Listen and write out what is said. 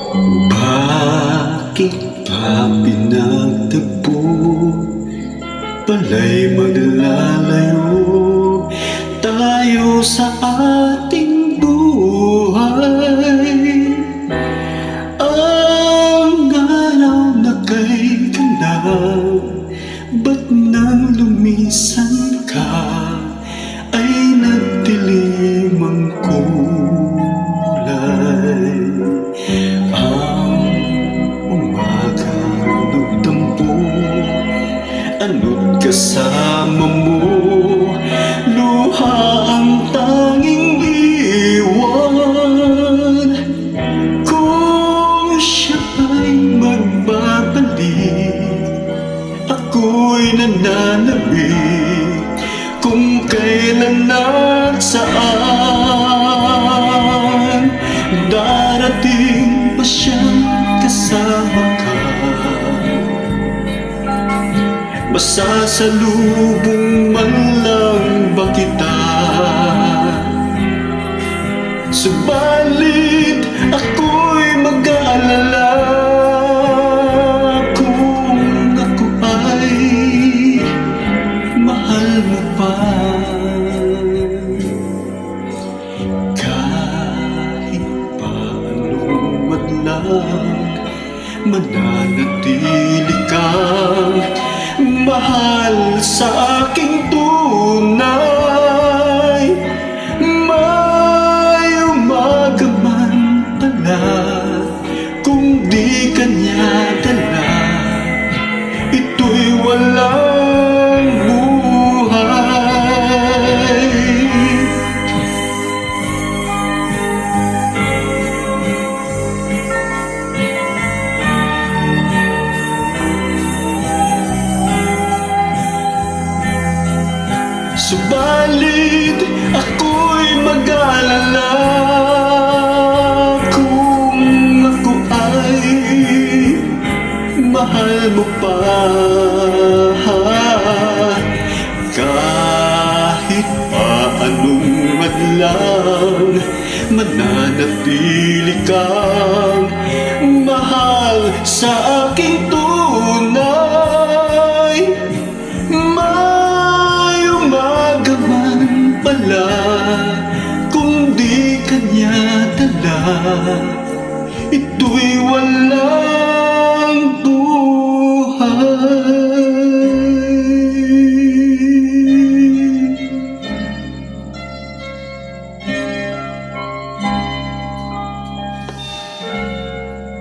Bakit pa pinagtagpo? Pala'y maglalayo tayo sa ating buhay. Ang araw na kay ganda, ba't nang lumisan ka ay nagdilim ang kulay? Ang umaga nagtampo, ano't kasama mo, luha ang tanging iwan. Kung siya ay magbabalik, ako'y nananabik kung kailan at saan darating pa siyang kasama ka. Masasalubong man lang ba kita? Subalit ako'y mag-aalala kung ako ay mahal mo pa. Kahit pa anong madlang, mananatili kang mahal sa aking tunay. May umaga man pala, kung di ka niya dala, ito'y walang buhay. Subalit ako'y mag-aalala kung ako ay mahal mo pa. Kahit pa anong madlang, mananatili kang mahal sa aking tunay. Kung di ka niya dala, ito'y wala